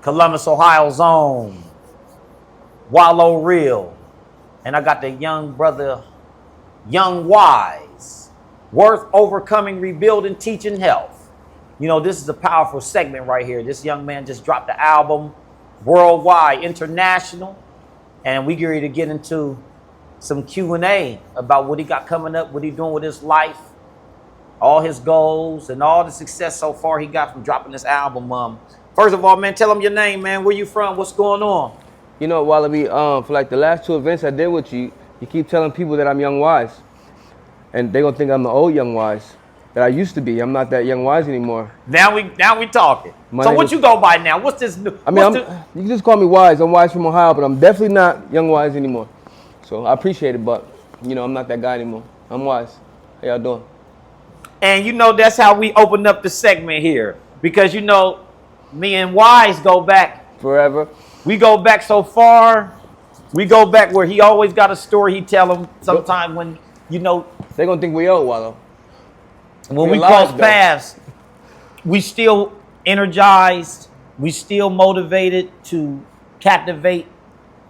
Columbus, Ohio's own Wallo Reall. And I got the young brother, Young Wise, worth overcoming, rebuilding, teaching health. You know, this is a powerful segment right here. This young man just dropped the album, worldwide, international. And we get ready to get into some Q&A about what he got coming up, what he doing with his life, all his goals, and all the success so far he got from dropping this album. First of all, man, tell him your name, man. Where you from? What's going on? You know, Wallaby, for like the last 2 events I did with you, you keep telling people that I'm Young Wise. And they gonna think I'm the old Young Wise that I used to be. I'm not that Young Wise anymore. Now we talking. So what you go by now? What's this new? I mean, you can just call me Wise. I'm Wise from Ohio, but I'm definitely not Young Wise anymore. So I appreciate it, but you know, I'm not that guy anymore. I'm Wise. How y'all doing? And you know, that's how we open up the segment here. Because you know, me and Wise go back forever. We go back so far. We go back where he always got a story he tell them sometime when, you know. They gonna think we old, Wallo. When we cross paths, we still energized. We still motivated to captivate.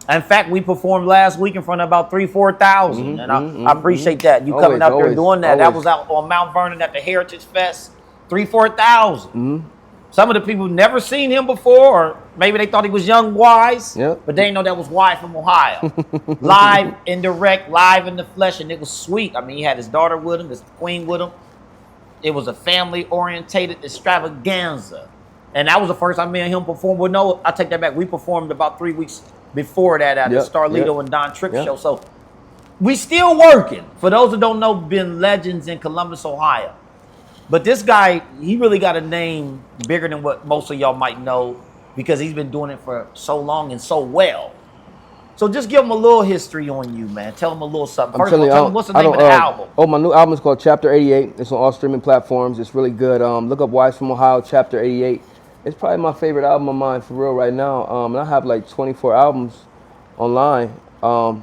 In fact, we performed last week in front of about 3,000-4,000. And I appreciate that. You coming out there doing that. That was out on Mount Vernon at the Heritage Fest. 3,000-4,000. Some of the people never seen him before, or maybe they thought he was Young Wise, but they didn't know that was Wise from Ohio. Live and direct, live in the flesh, and it was sweet. I mean, he had his daughter with him, his queen with him. It was a family-orientated extravaganza. And that was the first time me and him performed. Well, no, I take that back. We performed about 3 weeks before that at the Starlito and Don Trick show. So we still working. For those who don't know, been legends in Columbus, Ohio. But this guy, he really got a name bigger than what most of y'all might know because he's been doing it for so long and so well. So just give him a little history on you, man. Tell him a little something. First of all, tell him what's the name of the album. Oh, my new album is called Chapter 88. It's on all streaming platforms. It's really good. Look up Wise from Ohio, Chapter 88. It's probably my favorite album of mine for real right now. And I have like 24 albums online. I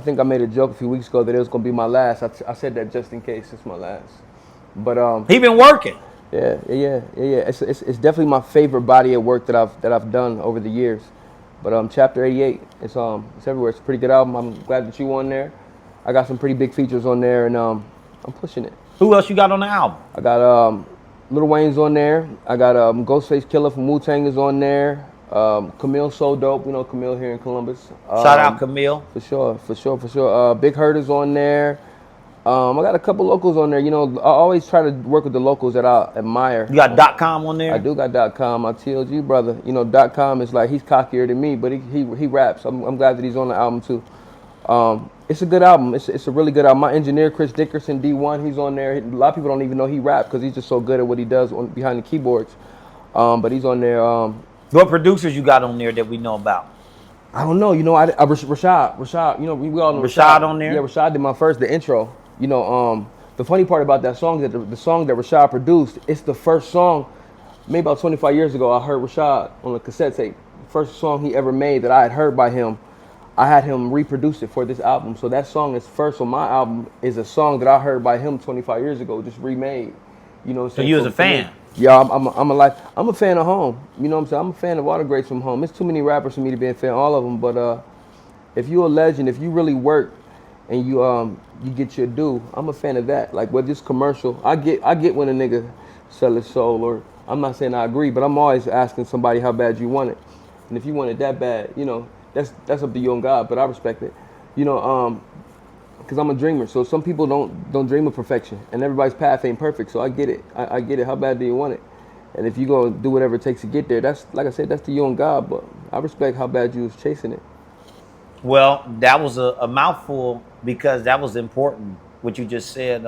think I made a joke a few weeks ago that it was going to be my last. I said that just in case it's my last. But he been working. Yeah. It's definitely my favorite body of work that I've done over the years. But Chapter 88, it's everywhere. It's a pretty good album. I'm glad that you on there. I got some pretty big features on there, and I'm pushing it. Who else you got on the album? I got Lil Wayne's on there. I got Ghostface Killer from Wu-Tang is on there. Camille So Dope, you know Camille here in Columbus. Shout out Camille. For sure. Big Hurt is on there. I got a couple locals on there. You know, I always try to work with the locals that I admire. You got .com on there? I do got .com. I told you, brother. You know, .com is like, he's cockier than me, but he raps. I'm glad that he's on the album too. It's a good album. It's a really good album. My engineer, Chris Dickerson, D1, he's on there. A lot of people don't even know he raps because he's just so good at what he does behind the keyboards. But he's on there. What producers you got on there that we know about? I don't know. You know, Rashad. You know, we all know Rashad on there. Yeah, Rashad did the intro. You know, the funny part about that song is that the song that Rashad produced, it's the first song, maybe about 25 years ago, I heard Rashad on a cassette tape. First song he ever made that I had heard by him. I had him reproduce it for this album. So that song is first on my album is a song that I heard by him 25 years ago, just remade. You know what I'm saying? So you was a fan? Yeah, I'm a fan of home. You know what I'm saying? I'm a fan of all the greats from home. It's too many rappers for me to be a fan of all of them. But if you're a legend, if you really work and you get your due, I'm a fan of that. Like with this commercial, I get when a nigga sell his soul, or I'm not saying I agree, but I'm always asking somebody how bad you want it. And if you want it that bad, you know, that's up to you and God, but I respect it. You know, because I'm a dreamer. So some people don't dream of perfection, and everybody's path ain't perfect. So I get it. I get it. How bad do you want it? And if you gonna do whatever it takes to get there, that's, like I said, that's to you and God. But I respect how bad you was chasing it. Well, that was a mouthful because that was important, what you just said.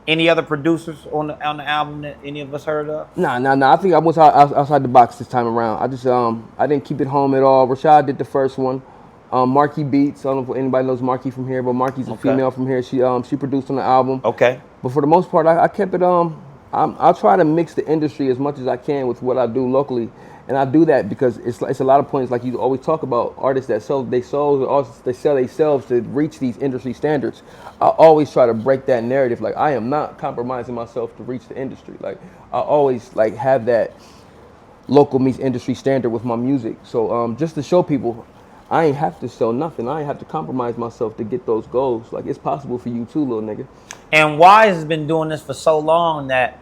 Any other producers on the album that any of us heard of? Nah. I think I went outside the box this time around. I just I didn't keep it home at all. Rashad did the first one. Marquis Beats. I don't know if anybody knows Marquis from here, but Marquis a female from here. She produced on the album. Okay. But for the most part, I kept it. I'll try to mix the industry as much as I can with what I do locally. And I do that because it's a lot of points, like you always talk about, artists that sell their souls, or artists they sell themselves to reach these industry standards. I always try to break that narrative. Like, I am not compromising myself to reach the industry. Like, I always have that local meets industry standard with my music. So just to show people, I ain't have to sell nothing. I ain't have to compromise myself to get those goals. Like, it's possible for you too, little nigga. And Wise has been doing this for so long that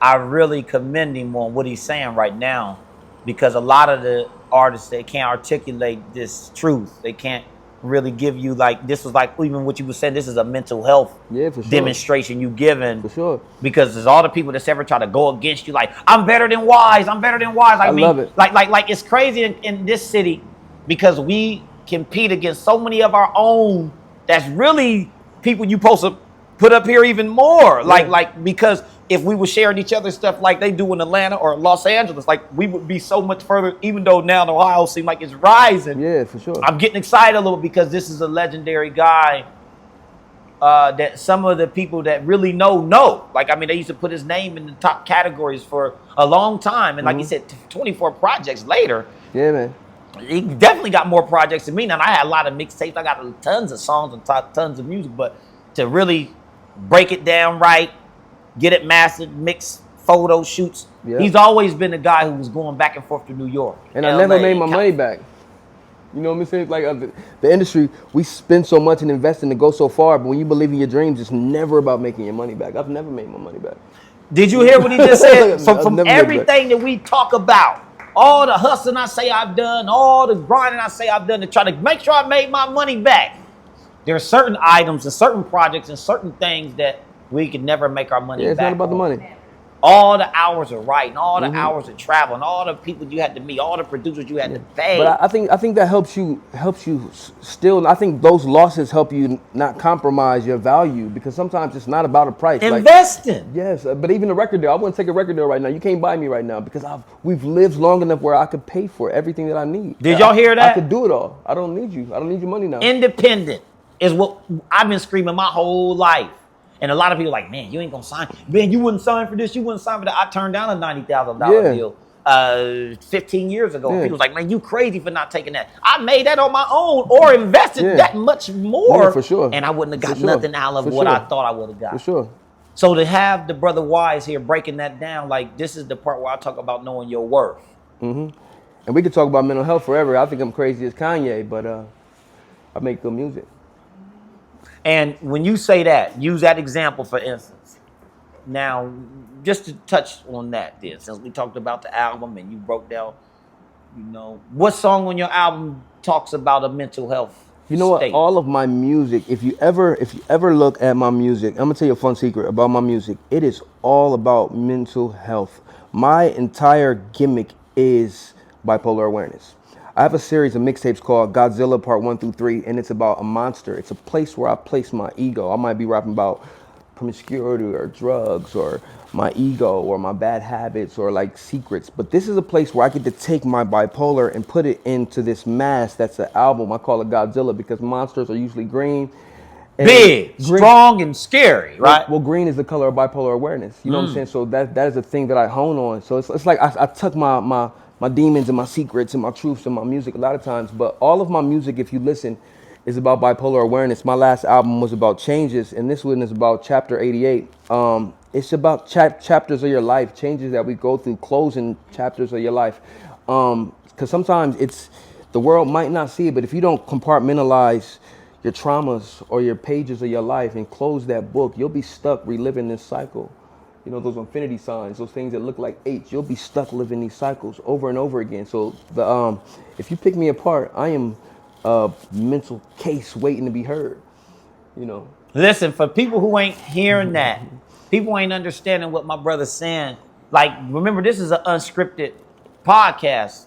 I really commend him on what he's saying right now, because a lot of the artists, they can't articulate this truth. They can't really give you, like, this was like even what you were saying, this is a mental health For sure. demonstration you given. For sure. Because there's all the people that's ever try to go against you, like, I'm better than Wise, I'm better than Wise. I love it. Like it's crazy in this city, because we compete against so many of our own that's really people you supposed to put up here even more. Like because if we were sharing each other's stuff like they do in Atlanta or Los Angeles, like, we would be so much further, even though now Ohio seems like it's rising. Yeah, for sure. I'm getting excited a little because this is a legendary guy that some of the people that really know. Like, I mean, they used to put his name in the top categories for a long time. And like you said, 24 projects later. Yeah, man. He definitely got more projects than me. Now, I had a lot of mixtapes. I got tons of songs and tons of music. But to really break it down right, get it mastered, mix photo shoots. Yeah. He's always been a guy who was going back and forth to New York. And I never made my money back. You know what I'm saying? Like, the industry, we spend so much and invest in to go so far, but when you believe in your dreams, it's never about making your money back. I've never made my money back. Did you hear what he just said? So from everything that we talk about, all the hustling I say I've done, all the grinding I say I've done to try to make sure I made my money back, there are certain items and certain projects and certain things that we could never make our money back. It's not about the money. All the hours of writing, all the hours of traveling, all the people you had to meet, all the producers you had to pay. But I think that helps you still. I think those losses help you not compromise your value, because sometimes it's not about a price. Investing. Like, yes, but even a record deal, I wouldn't take a record deal right now. You can't buy me right now because we've lived long enough where I could pay for everything that I need. Did y'all hear that? I could do it all. I don't need you. I don't need your money now. Independent is what I've been screaming my whole life. And a lot of people are like, man, you ain't gonna sign. Man, you wouldn't sign for this. You wouldn't sign for that. I turned down a $90,000 deal 15 years ago. People was like, man, you crazy for not taking that. I made that on my own or invested that much more. For sure. And I wouldn't have got nothing out of what I thought I would have got. For sure. So to have the brother Wise here breaking that down, like, this is the part where I talk about knowing your worth. And we could talk about mental health forever. I think I'm crazy as Kanye, but I make good music. And when you say that, use that example, for instance. Now, just to touch on that then, since we talked about the album and you broke down, what song on your album talks about a mental health You know state? what? All of my music, if you ever look at my music, I'm gonna tell you a fun secret about my music. It is all about mental health. My entire gimmick is bipolar awareness. I have a series of mixtapes called Godzilla Part 1 through 3, and it's about a monster. It's a place where I place my ego. I might be rapping about promiscuity or drugs or my ego or my bad habits or like secrets. But this is a place where I get to take my bipolar and put it into this mask that's an album. I call it Godzilla because monsters are usually green. Big, strong, and scary, right? Well, green is the color of bipolar awareness. You know what I'm saying? So that is a thing that I hone on. So it's like I took my demons and my secrets and my truths and my music a lot of times, but all of my music, if you listen, is about bipolar awareness. My last album was about changes, and this one is about chapter 88. It's about chapters of your life, changes that we go through, closing chapters of your life. Because sometimes the world might not see it, but if you don't compartmentalize your traumas or your pages of your life and close that book, you'll be stuck reliving this cycle. You know, those infinity signs, those things that look like H, you'll be stuck living these cycles over and over again. So if you pick me apart, I am a mental case waiting to be heard, Listen, for people who ain't hearing that, people ain't understanding what my brother's saying. Like, remember, this is an unscripted podcast.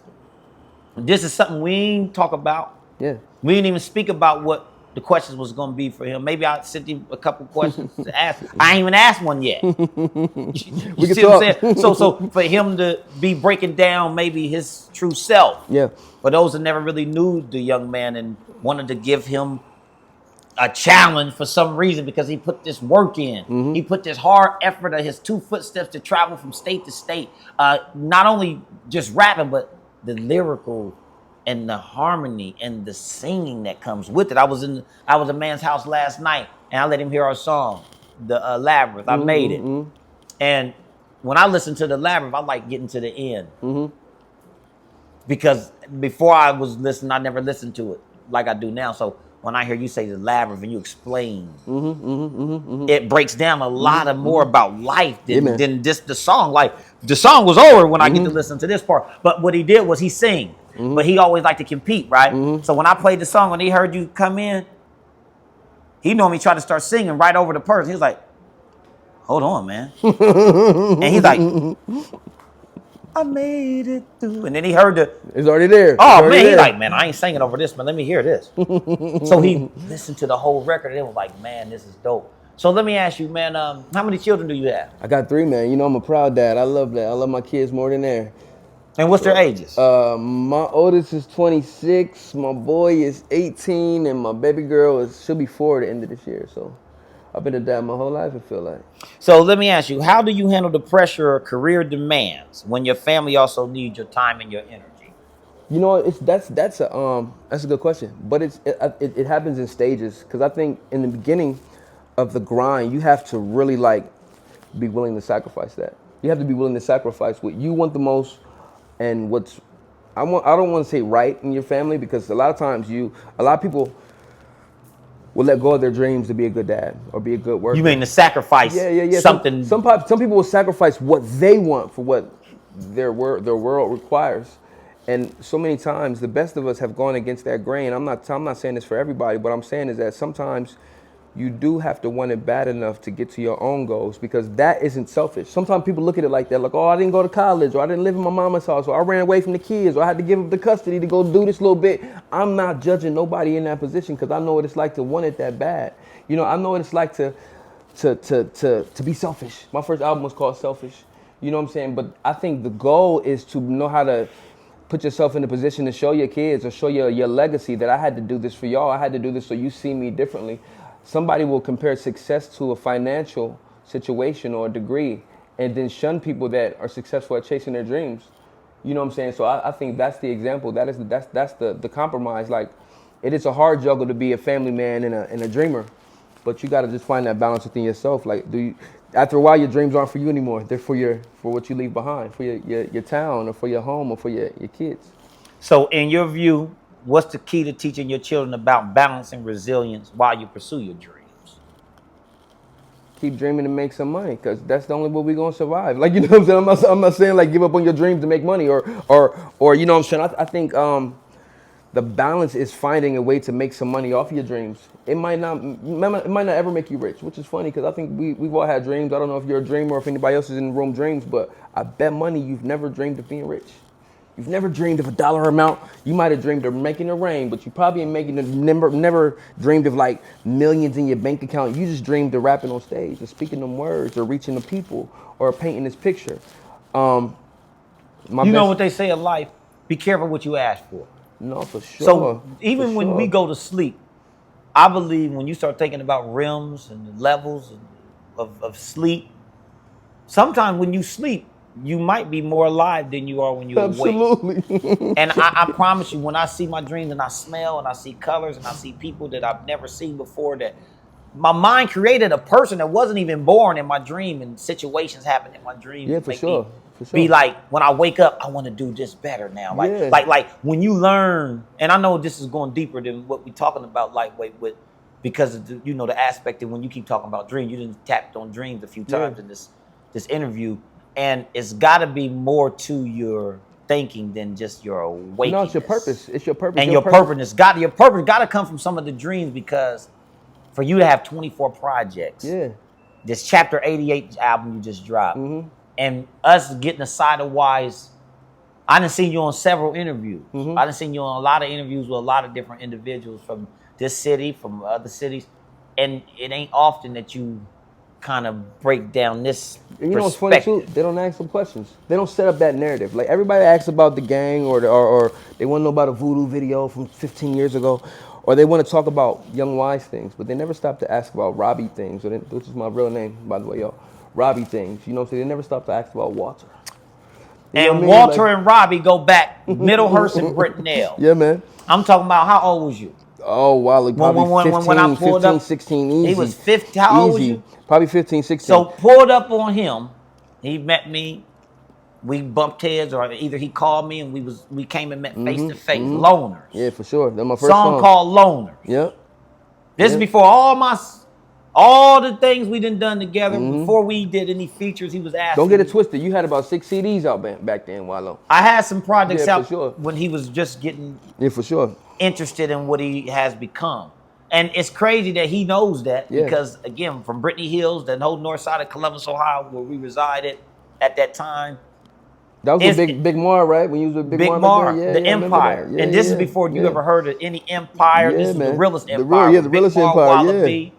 This is something we ain't talk about. Yeah. We didn't even speak about what the questions was going to be for him. Maybe I sent him a couple questions to ask. I ain't even asked one yet. You see what I'm saying? So for him to be breaking down maybe his true self. Yeah. For those that never really knew the young man and wanted to give him a challenge for some reason because he put this work in. He put this hard effort of his 2 footsteps to travel from state to state. Not only just rapping, but the lyrical and the harmony and the singing that comes with it. I was a man's house last night and I let him hear our song, the Labyrinth. I made it. And when I listen to the Labyrinth, I like getting to the end. because before I was listening, I never listened to it like I do now. So when I hear you say the labyrinth and you explain, it breaks down a lot of more about life than just the song. Like the song was over when I get to listen to this part. But what he did was he sing, but he always liked to compete, right? So when I played the song, when he heard you come in, he normally tried to start singing right over the person. He was like, hold on, man. And he's like, I made it through. And then he heard the... It's already there. Oh, man, he's like, man, I ain't singing over this, man. Let me hear this. So he listened to the whole record and it was like, man, this is dope. So let me ask you, man, how many children do you have? I got 3, man. You know, I'm a proud dad. I love that. I love my kids more than air. And what's their ages? My oldest is 26, my boy is 18, and my baby girl she'll be 4 at the end of this year. So I've been a dad my whole life, I feel like. So let me ask you, how do you handle the pressure or career demands when your family also needs your time and your energy? You know, that's a good question, but it happens in stages, because I think in the beginning of the grind, you have to really like be willing to sacrifice that. You have to be willing to sacrifice what you want the most and what's I don't want to say right in your family, because a lot of times a lot of people will let go of their dreams to be a good dad or be a good worker. You mean to sacrifice something? Some people will sacrifice what they want for what their world requires. And so many times, the best of us have gone against that grain. I'm not saying this for everybody, but I'm saying is that sometimes you do have to want it bad enough to get to your own goals, because that isn't selfish. Sometimes people look at it like that, like, oh, I didn't go to college, or I didn't live in my mama's house, or I ran away from the kids, or I had to give up the custody to go do this little bit. I'm not judging nobody in that position, because I know what it's like to want it that bad. You know, I know what it's like to be selfish. My first album was called Selfish. You know what I'm saying? But I think the goal is to know how to put yourself in a position to show your kids or show your legacy that I had to do this for y'all. I had to do this so you see me differently. Somebody will compare success to a financial situation or a degree and then shun people that are successful at chasing their dreams. You know what I'm saying? So I think that's the example. That's the compromise. Like, it is a hard juggle to be a family man and a dreamer, but you got to just find that balance within yourself. Like, after a while, your dreams aren't for you anymore. They're for what you leave behind, for your town or for your home or for your kids. So in your view, what's the key to teaching your children about balance and resilience while you pursue your dreams? Keep dreaming to make some money, because that's the only way we're going to survive. Like, you know what I'm saying? I'm not saying, like, give up on your dreams to make money or you know what I'm saying? I think the balance is finding a way to make some money off your dreams. It might not ever make you rich, which is funny, because I think we've all had dreams. I don't know if you're a dreamer or if anybody else is in the room dreams, but I bet money you've never dreamed of being rich. You've never dreamed of a dollar amount. You might have dreamed of making it rain, but you probably ain't never dreamed of like millions in your bank account. You just dreamed of rapping on stage or speaking them words or reaching the people or painting this picture. You know what they say in life? Be careful what you ask for. No, for sure. So even when we go to sleep, I believe when you start thinking about realms and the levels of sleep, sometimes when you sleep, you might be more alive than you are when you're awake. Absolutely. And I promise you, when I see my dreams and I smell and I see colors and I see people that I've never seen before, that my mind created a person that wasn't even born in my dream, and situations happen in my dreams. Yeah, for sure. Be like, when I wake up, I want to do this better now. Like when you learn, and I know this is going deeper than what we're talking about lightweight with, because of the aspect that when you keep talking about dreams, you didn't tapped on dreams a few times in this interview. And it's got to be more to your thinking than just your awakening. No, it's your purpose. It's your purpose. And your purpose got to come from some of the dreams, because for you to have 24 projects, this Chapter 88 album you just dropped, and us getting a side of Wise, I done seen you on several interviews. I done seen you on a lot of interviews with a lot of different individuals from this city, from other cities, and it ain't often that you kind of break down this perspective. You know what's funny too? They don't ask some questions. They don't set up that narrative. Like, everybody asks about the gang or they want to know about a voodoo video from 15 years ago, or they want to talk about Young Wise things, but they never stop to ask about Robbie things, which is my real name, by the way, y'all. Robbie things. You know what I'm saying? They never stop to ask about Walter. And Walter and Robbie go back Middlehurst and Brittenell. Yeah, man. I'm talking about, how old was you? Oh, wow. Like probably 15, 16, easy. He was 50. How old was you? Probably 15, 16. So pulled up on him. He met me. we bumped heads, or either he called me and we came and met face to face. Loners. Yeah, for sure. That's my first song called Loners. Yep. This is before all the things we done together. Before we did any features, he was asking. Don't get it twisted. You had about 6 CDs out back then, Wallo. I had some projects out for sure. when he was just getting for sure interested in what he has become. And it's crazy that he knows that because, again, from Brittany Hills, that whole north side of Columbus, Ohio, where we resided at that time. That was with Big Mar, right? When you was with Big Mar? Yeah, the Empire. Yeah, and this is before you ever heard of any Empire. This is the realest Empire. The realest Empire, Wallaby,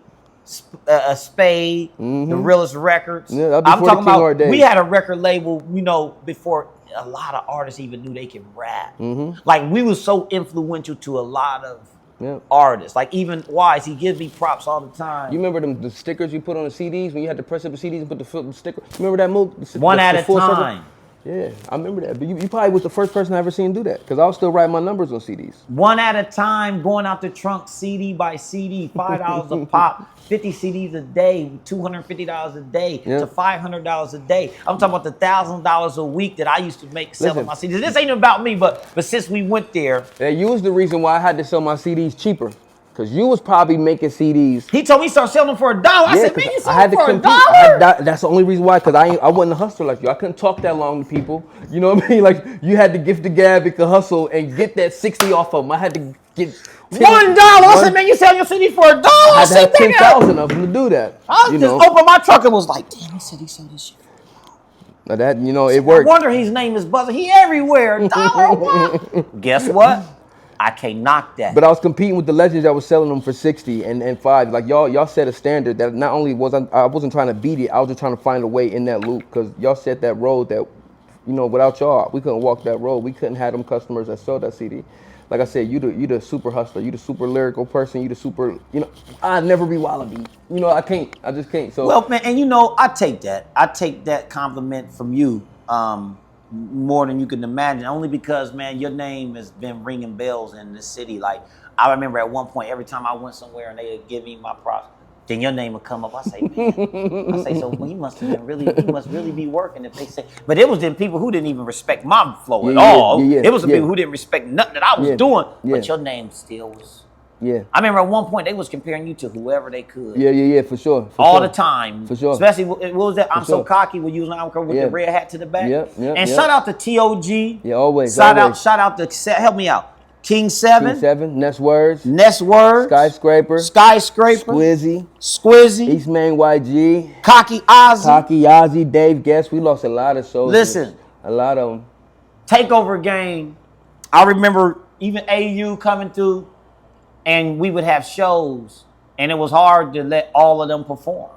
a Spade, the realest records. Yeah, I'm talking about, we had a record label, before a lot of artists even knew they could rap. Like, we was so influential to a lot of artists. Like, even Wise, he gives me props all the time. You remember the stickers you put on the CDs when you had to press up the CDs and put the sticker? You remember that move? One at a time. Yeah, I remember that. But you probably was the first person I ever seen do that, because I was still writing my numbers on CDs. One at a time, going out the trunk, CD by CD, $5 a pop, 50 CDs a day, $250 a day to $500 a day. I'm talking about the $1,000 a week that I used to make selling my CDs. This ain't about me, but since we went there. Yeah, you was the reason why I had to sell my CDs cheaper. Because you was probably making CDs. He told me start selling them for $1. I said, man, you selling for $1? That's the only reason why, because I wasn't a hustler like you. I couldn't talk that long to people. You know what I mean? Like, you had to gift the gab, it could hustle, and get that 60 off of them. I had to get $1. I said, man, you selling your CD for $1? I had to have 10,000 of them to do that. I just opened my truck and was like, damn, he said he sold this shit. Now that, it worked. No wonder his name is Buzzer. He everywhere. $1. Guess what? I can't knock that. But I was competing with the legends that was selling them for 60 and $5. Like, y'all set a standard that not only I wasn't trying to beat it, I was just trying to find a way in that loop, because y'all set that road that, without y'all, we couldn't walk that road. We couldn't have them customers that sold that CD. Like I said, you the super hustler, you the super lyrical person, you the super, I'd never be Wallaby. I just can't. So well, man, and I take that. I take that compliment from you. More than you can imagine, only because, man, your name has been ringing bells in the city. Like, I remember at one point, every time I went somewhere and they would give me my props, then your name would come up. I say, man, so well, he must really be working if they say. But it was then people who didn't even respect my flow at all. It was the people who didn't respect nothing that I was doing. But your name still was. Yeah. I remember at one point they was comparing you to whoever they could. Yeah, for sure. All the time. For sure. Especially, what was that? I'm so cocky with using with the red hat to the back. And shout out to TOG. Yeah, always. Shout out to, help me out, King 7. King 7, Nest Words. Skyscraper. Squizzy. Eastman YG. Cocky Ozzy. Dave Guest. We lost a lot of shows. Listen. A lot of them. Takeover Game. I remember even AU coming through. And we would have shows, and it was hard to let all of them perform.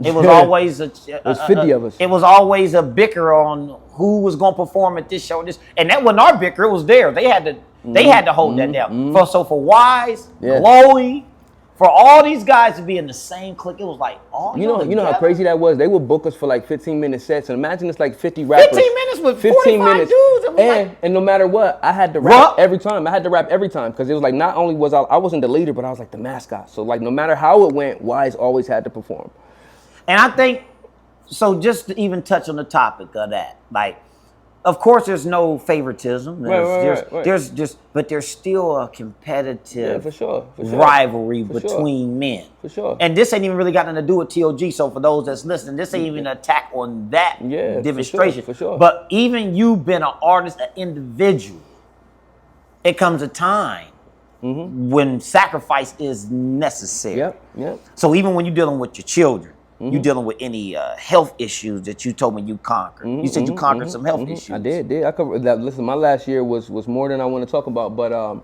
It was always it was 50 of us. It was always a bicker on who was going to perform at this show. And that wasn't our bicker; it was theirs. They had to hold that down. For Wise, Chloe, for all these guys to be in the same clique, it was like you know how crazy that was. They would book us for like 15-minute sets, and imagine it's like 50 rappers. 15 minutes with 45 dudes. And no matter what, I had to rap every time. Because it was like, not only was I wasn't the leader, but I was like the mascot. So like, no matter how it went, Wise always had to perform. And I think, so just to even touch on the topic of that, like, of course, there's no favoritism. But there's still a competitive rivalry between men. For sure. And this ain't even really got nothing to do with TOG. So for those that's listening, this ain't even an attack on that demonstration. For sure. But even you being an artist, an individual, it comes a time when sacrifice is necessary. Yep. So even when you're dealing with your children, you dealing with any health issues that you told me you conquered. You said you conquered some health issues. I did. I covered that. Listen, my last year was more than I want to talk about, but I'm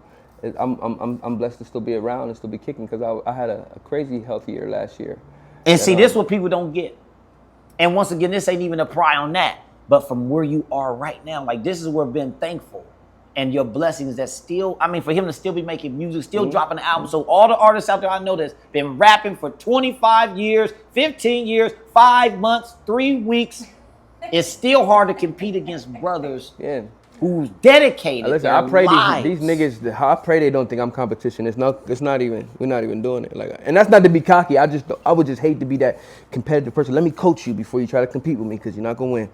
blessed to still be around and still be kicking, because I had a crazy health year last year. And see, this is what people don't get. And once again, this ain't even a pry on that, but from where you are right now, like, this is where being thankful. And your blessings that still, for him to still be making music, still dropping an album. So all the artists out there I know that's been rapping for 25 years, 15 years, 5 months, 3 weeks, it's still hard to compete against brothers who's dedicated. Listen, I pray these niggas, I pray they don't think I'm competition. It's not even, we're not even doing it. Like, and that's not to be cocky. I would just hate to be that competitive person. Let me coach you before you try to compete with me, because you're not gonna win.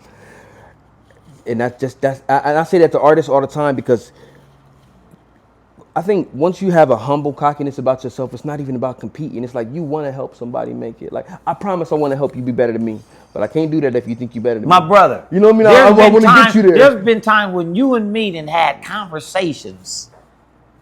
And I say that to artists all the time because I think once you have a humble cockiness about yourself, it's not even about competing. It's like you want to help somebody make it. Like, I promise I want to help you be better than me, but I can't do that if you think you're better than me. My brother. You know what I mean? I want to get you there. There's been times when you and me done had conversations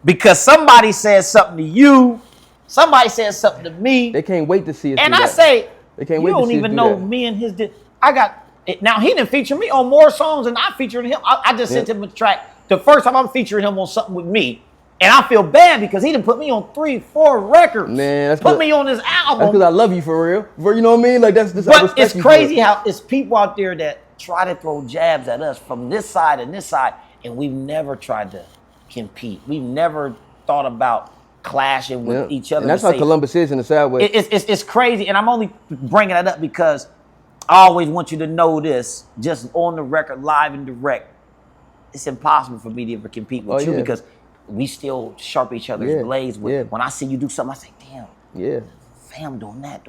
because somebody said something to you, somebody said something to me. They can't wait to see us. And I say, they can't you wait don't to see even us know do that. me and his. I got it. Now he didn't feature me on more songs than I featured him. I just sent him a track. The first time I'm featuring him on something with me. And I feel bad because he done put me on 3, 4 records. Man, that's put me on his album. That's because I love you for real. You know what I mean? Like that's just. But it's crazy how it's people out there that try to throw jabs at us from this side and this side, and we've never tried to compete. We've never thought about clashing with each other. And that's how Columbus is in the sideways. It's crazy, and I'm only bringing it up because I always want you to know this, just on the record, live and direct. It's impossible for me to ever compete with you because we still sharp each other's blades. When I see you do something, I say, damn. Fam, doing that.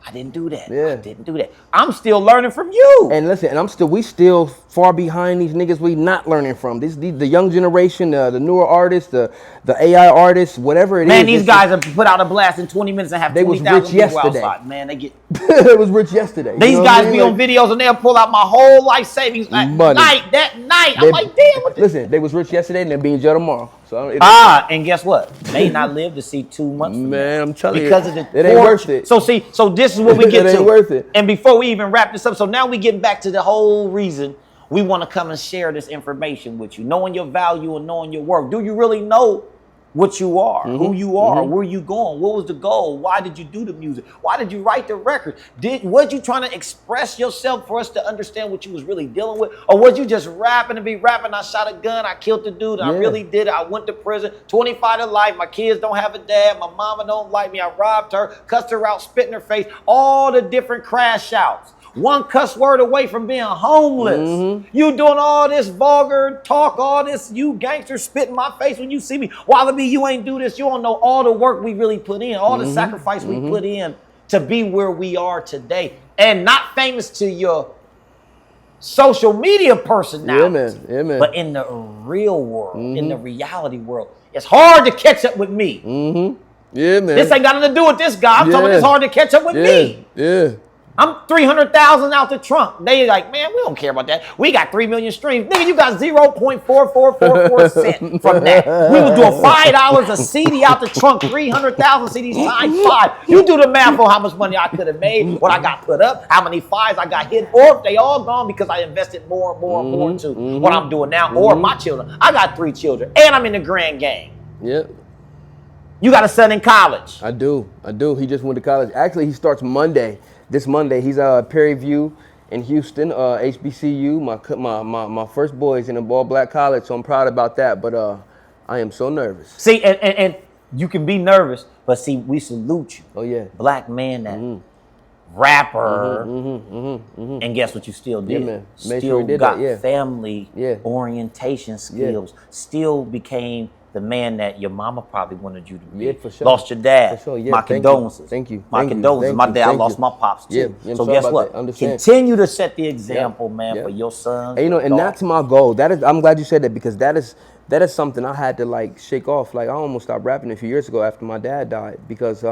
I didn't do that. I didn't do that. I'm still learning from you. And listen, and we still far behind these niggas we not learning from. The young generation, the newer artists, the AI artists, whatever it is. Man, these guys have put out a blast in 20 minutes and have 20,000 people outside. Man, they get. They was rich yesterday. These guys be on videos and they'll pull out my whole life savings that night. I'm like, damn. Listen, they was rich yesterday and they're being jailed tomorrow. So and guess what? May not live to see 2 months from Man, I'm telling because you. Because of it ain't worth it. So this is what we get it to. Ain't worth it. And before we even wrap this up, so now we getting back to the whole reason we want to come and share this information with you. Knowing your value and knowing your worth. Do you really know what you are, who you are, where you going? What was the goal? Why did you do the music? Why did you write the record? Was you trying to express yourself for us to understand what you was really dealing with? Or was you just rapping to be rapping? I shot a gun, I killed the dude, I really did it. I went to prison, 25 to life. My kids don't have a dad. My mama don't like me. I robbed her, cussed her out, spit in her face. All the different crash outs. One cuss word away from being homeless. You doing all this vulgar talk, all this, you gangsters spit in my face when you see me. Wallaby, you ain't do this. You don't know all the work we really put in, all the sacrifice we put in to be where we are today. And not famous to your social media personality. Yeah, man. But in the real world, in the reality world, it's hard to catch up with me. Yeah, man. This ain't got nothing to do with this guy. I'm talking it's hard to catch up with me. Yeah. I'm 300,000 out the trunk. They like, man, we don't care about that. We got 3 million streams. Nigga, you got 0.4444 cent from that. We was doing $5 a CD out the trunk, 300,000 CDs times 5. You do the math on how much money I could have made, what I got put up, how many fives I got hit, or if they all gone because I invested more and more and more into what I'm doing now, or my children. I got 3 children, and I'm in the grand game. Yep. You got a son in college. I do. He just went to college. Actually, he starts Monday. This Monday, he's Perry View in Houston, HBCU. My first boy is in a all-black college, so I'm proud about that. But I am so nervous. See, and you can be nervous, but see, we salute you. Oh yeah, black man, that rapper, and guess what you still did? Yeah, man. Still sure he did got that. family orientation skills. Still became the man that your mama probably wanted you to be. Yeah, for sure. Lost your dad. For sure. Yeah, my condolences. Thank you. My condolences. My dad lost my pops too. Yeah, so guess what? Continue to set the example, man, for your sons. And, and that's my goal. I'm glad you said that because that is something I had to like shake off. Like I almost stopped rapping a few years ago after my dad died because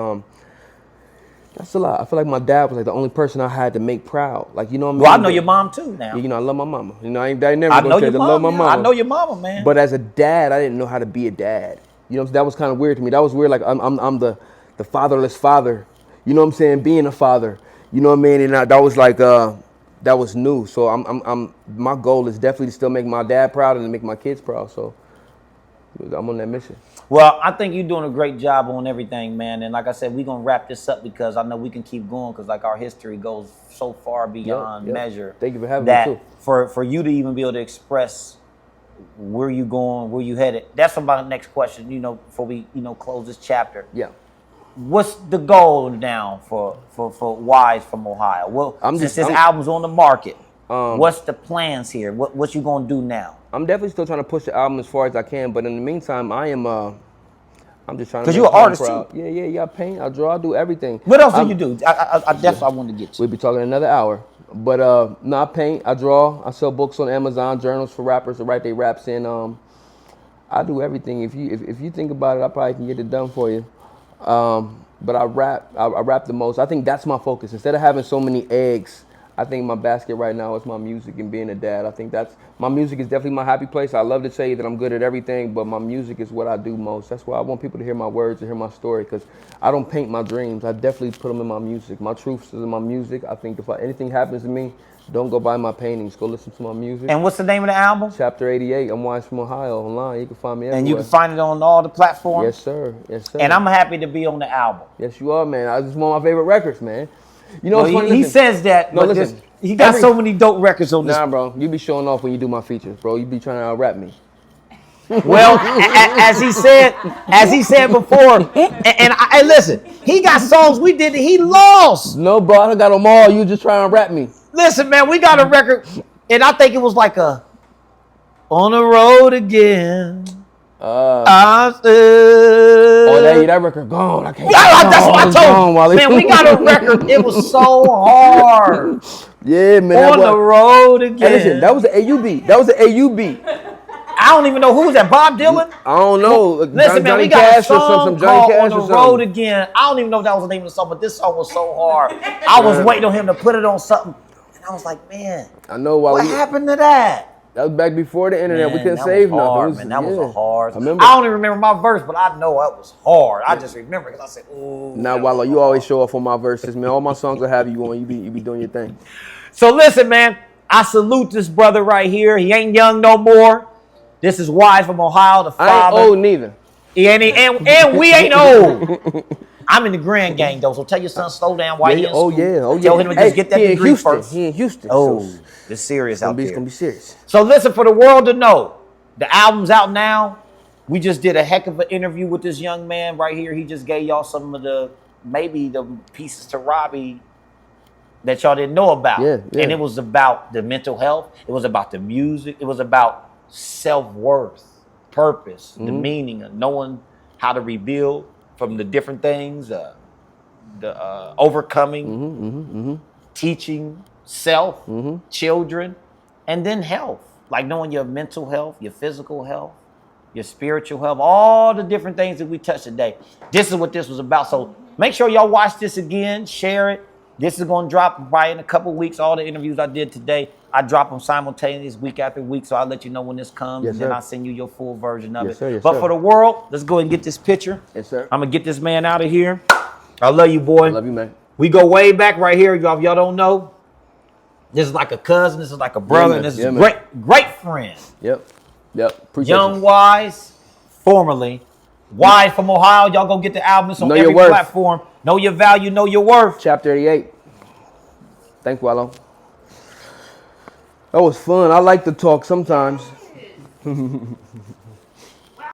that's a lot. I feel like my dad was like the only person I had to make proud. Like, you know what I mean? Well, I know your mom too now. You know, I love my mama. You know, I never gonna say I love my mama. I know your mama, man. But as a dad, I didn't know how to be a dad. You know, that was kind of weird to me. That was weird. Like I'm the fatherless father. You know what I'm saying? Being a father. You know what I mean? And that was like that was new. So my goal is definitely to still make my dad proud and to make my kids proud. So I'm on that mission. Well, I think you're doing a great job on everything, man. And like I said, we're going to wrap this up because I know we can keep going because like our history goes so far beyond measure. Thank you for having me too. For you to even be able to express where you going, where you headed, that's about the next question, before we, close this chapter. Yeah. What's the goal now for Wise from Ohio? Well, since this album's on the market, what's the plans here? What you going to do now? I'm definitely still trying to push the album as far as I can, but in the meantime, I'm just trying to. Because you're an artist proud. too. Yeah. I paint, I draw, I do everything. What else do you do? That's what I wanted to get to. We'll be talking another hour. But no, I paint, I draw, I sell books on Amazon, journals for rappers to write their raps in. I do everything. If you think about it, I probably can get it done for you. But I rap the most. I think that's my focus. Instead of having so many eggs, I think my basket right now is my music and being a dad. I think my music is definitely my happy place. I love to say that I'm good at everything, but my music is what I do most. That's why I want people to hear my words and hear my story, because I don't paint my dreams. I definitely put them in my music. My truths is in my music. I think if anything happens to me, don't go buy my paintings. Go listen to my music. And what's the name of the album? Chapter 88. I'm Wise from Ohio online. You can find me everywhere. And you can find it on all the platforms? Yes, sir. Yes, sir. And I'm happy to be on the album. Yes, you are, man. It's one of my favorite records, man. You know what's funny? He says that, no, but listen. He got so many dope records on this. Nah, bro. You be showing off when you do my features, bro. You be trying to out-rap me. Well, as he said before, and listen, he got songs we did that he lost. No, bro, I got them all. You just trying to rap me. Listen, man, we got a record, and I think it was like On the Road Again. I said, that record gone. I can't. That's what I told you. Man, we got a record. It was so hard. Yeah, man. On the Road Again. Hey, listen, that was the AUB. I don't even know who was that. Bob Dylan? I don't know. Listen, man, we got a song called On the Road Again. I don't even know if that was the name of the song, but this song was so hard. I was waiting on him to put it on something, and I was like, man, I know what happened to that? That was back before the internet. Man, we couldn't save Man, nothing. that was a hard. I remember. I don't even remember my verse, but I know it was hard. I just remember because I said, ooh. Now, Wallo, you always show up on my verses, man. All my songs will have you on. You be doing your thing. So listen, man, I salute this brother right here. He ain't young no more. This is Wise from Ohio, the father. I ain't old neither. And we ain't old. I'm in the Grand Gang, though, so tell your son slow down while he's in school. Tell him to just get that degree first. He in Houston. Oh, it's serious out there. It's going to be serious. So listen, for the world to know, the album's out now. We just did a heck of an interview with this young man right here. He just gave y'all some of maybe the pieces to Robbie that y'all didn't know about. Yeah. And it was about the mental health. It was about the music. It was about self-worth, purpose, the meaning of knowing how to rebuild from the different things, the overcoming, teaching self, children, and then health, like knowing your mental health, your physical health, your spiritual health, all the different things that we touched today. This is what this was about. So make sure y'all watch this again, share it. This is going to drop probably in a couple of weeks. All the interviews I did today, I drop them simultaneously week after week. So I'll let you know when this comes, and then I'll send you your full version of it. Yes, but for the world, let's go ahead and get this picture. Yes, sir. I'm going to get this man out of here. I love you, boy. I love you, man. We go way back right here. Y'all don't know. This is like a cousin. This is like a brother. And this is a great friend. Yep. Appreciate Young you. Wise, formerly Wise from Ohio. Y'all go get the album. It's on every platform. Know your value, know your worth. Chapter 88. Thanks, Wallo. That was fun. I like to talk sometimes.